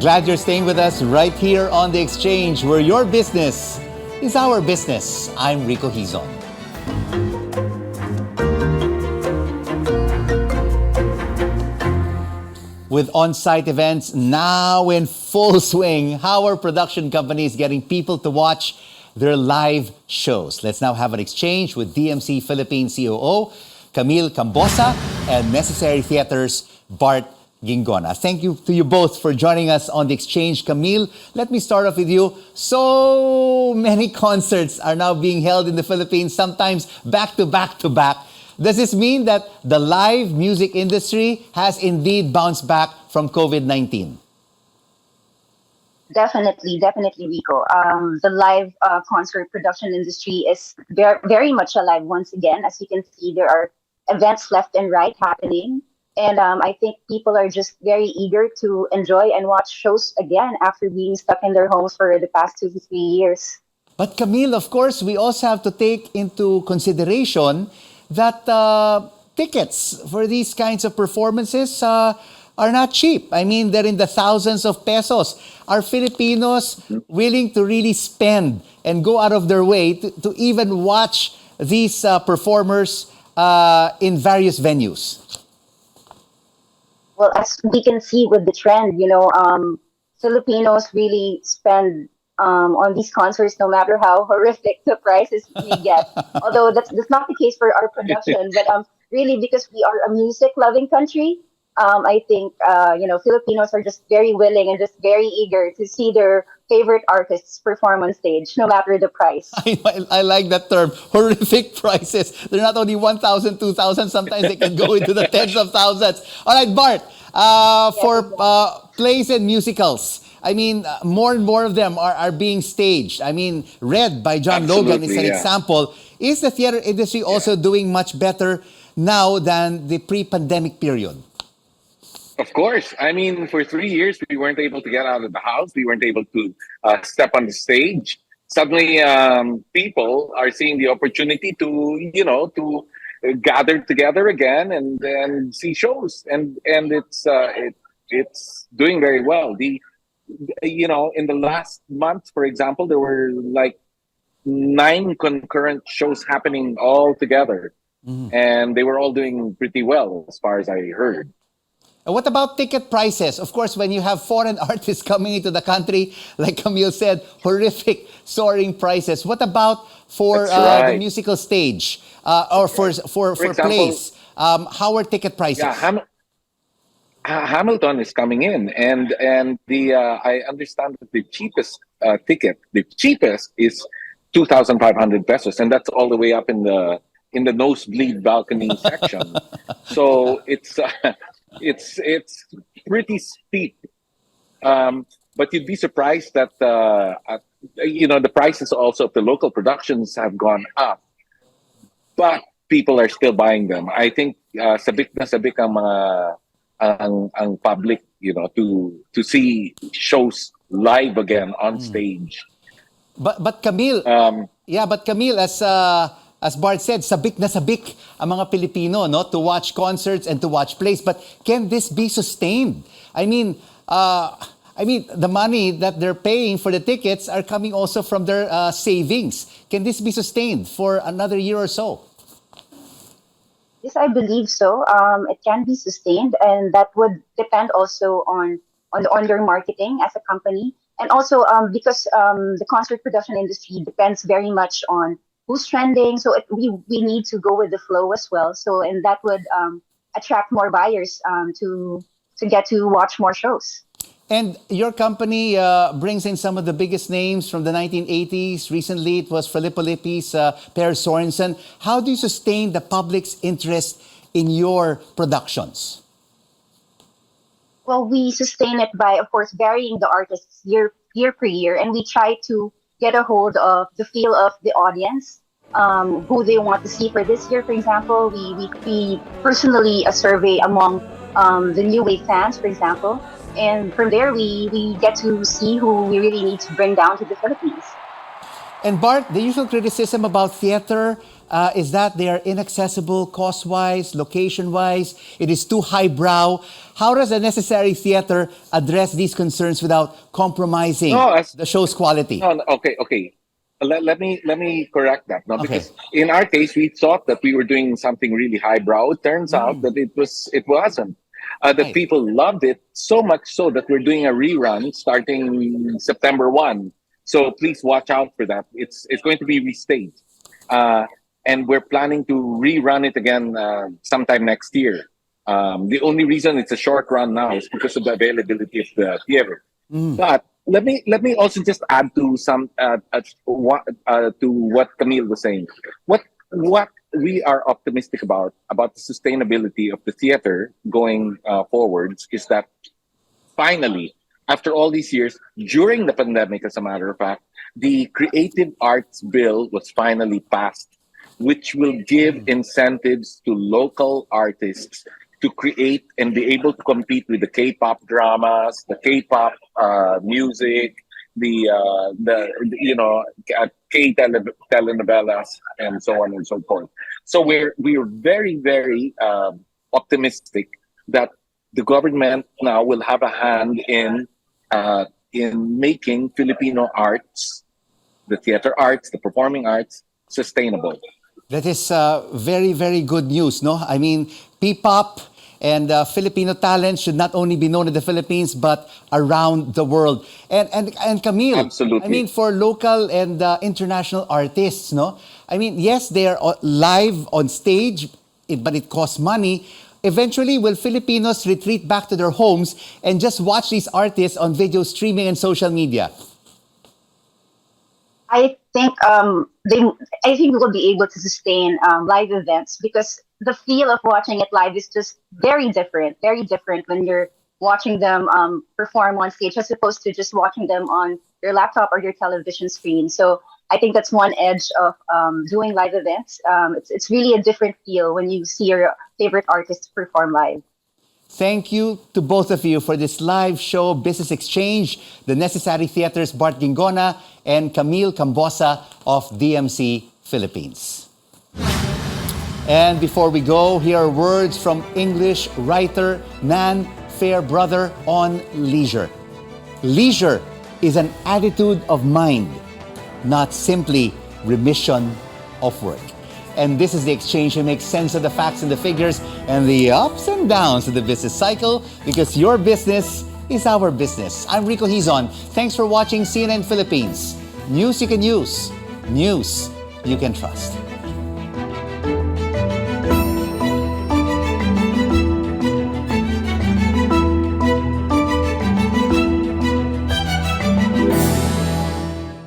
Glad you're staying with us right here on The Exchange, where your business is our business. I'm Rico Hizon. With on-site events now in full swing, how are production companies getting people to watch their live shows? Let's now have an exchange with DMC Philippines COO, Camille Cambosa, and Necessary Theater's Bart. Thank you to you both for joining us on The Exchange. Camille, let me start off with you. So many concerts are now being held in the Philippines, sometimes back to back to back. Does this mean that the live music industry has indeed bounced back from COVID-19? Definitely, Rico. The live concert production industry is very much alive once again. As you can see, there are events left and right happening. And I think people are just very eager to enjoy and watch shows again after being stuck in their homes for the past 2 to 3 years. But Camille, of course, we also have to take into consideration that tickets for these kinds of performances are not cheap. I mean, they're in the thousands of pesos. Are Filipinos willing to really spend and go out of their way to even watch these performers in various venues? Well, as we can see with the trend, Filipinos really spend on these concerts, no matter how horrific the prices we get. Although that's not the case for our production, but really because we are a music-loving country, I think Filipinos are just very willing and just very eager to see their favorite artists perform on stage, no matter the price. I like that term, horrific prices. They're not only 1,000, 2,000, sometimes they can go into the tens of thousands. All right, Bart, for plays and musicals, I mean, more and more of them are being staged. I mean, Red by John Logan is an example. Is the theater industry also doing much better now than the pre-pandemic period? Of course. I mean, for 3 years, we weren't able to get out of the house. We weren't able to step on the stage. Suddenly, people are seeing the opportunity to gather together again and see shows. And it's doing very well. In the last month, for example, there were like 9 concurrent shows happening all together. And they were all doing pretty well, as far as I heard. And what about ticket prices? Of course, when you have foreign artists coming into the country, like Camille said, horrific soaring prices. What about for the musical stage or for example, plays? How are ticket prices? Yeah, Hamilton is coming in, and I understand that the cheapest ticket, is 2,500 pesos, and that's all the way up in the nosebleed balcony section. So it's pretty steep, but you'd be surprised that the prices also of the local productions have gone up, but people are still buying them. I think sabik na sabik ang public, to see shows live again on stage. But Camille, as Bart said, sabik na sabik ang mga Pilipino, no, to watch concerts and to watch plays. But can this be sustained? I mean, the money that they're paying for the tickets are coming also from their savings. Can this be sustained for another year or so? Yes, I believe so. It can be sustained, and that would depend also on your marketing as a company, and also because the concert production industry depends very much on who's trending. So we need to go with the flow as well. So and that would attract more buyers to get to watch more shows. And your company brings in some of the biggest names from the 1980s. Recently, it was Filippo Lippi's Per Sorensen. How do you sustain the public's interest in your productions? Well, we sustain it by, of course, varying the artists year per year, and we try to get a hold of the feel of the audience, who they want to see for this year. For example, we personally a survey among the new wave fans, for example. And from there, we get to see who we really need to bring down to the Philippines. And Bart, the usual criticism about theater is that they are inaccessible cost-wise, location-wise. It is too highbrow. How does a necessary theater address these concerns without compromising No, as the show's quality? no, no, okay. Let me correct that. No, Okay. because in our case, we thought that we were doing something really highbrow. It turns out that it wasn't. That Right. people loved it so much so that we're doing a rerun starting September 1. So please watch out for that. It's going to be restaged, and we're planning to rerun it again sometime next year. The only reason it's a short run now is because of the availability of the theater. But let me also just add to to what Camille was saying. What we are optimistic about the sustainability of the theater going forwards is that finally, after all these years, during the pandemic, as a matter of fact, the Creative Arts Bill was finally passed, which will give incentives to local artists to create and be able to compete with the K-pop dramas, the K-pop music, the K telenovelas, and so on and so forth. So we're very very optimistic that the government now will have a hand in making Filipino arts, the theater arts, the performing arts, sustainable. That is very, very good news, no? I mean, P-pop and Filipino talent should not only be known in the Philippines, but around the world. And Camille, Absolutely. I mean, for local and international artists, no? I mean, yes, they are live on stage, but it costs money. Eventually, will Filipinos retreat back to their homes and just watch these artists on video streaming and social media? I think they I think we will be able to sustain live events because the feel of watching it live is just very different when you're watching them perform on stage as opposed to just watching them on your laptop or your television screen. So I think that's one edge of doing live events. It's really a different feel when you see your favorite artists perform live. Thank you to both of you for this live show, Business Exchange, the Necessary Theater's Bart Guingona and Camille Cambosa of DMC Philippines. And before we go, here are words from English writer Nan Fairbrother on leisure. Leisure is an attitude of mind, not simply remission of work. And this is the exchange that makes sense of the facts and the figures and the ups and downs of the business cycle, because your business is our business. I'm Rico Hizon. Thanks for watching CNN Philippines. News you can use. News you can trust.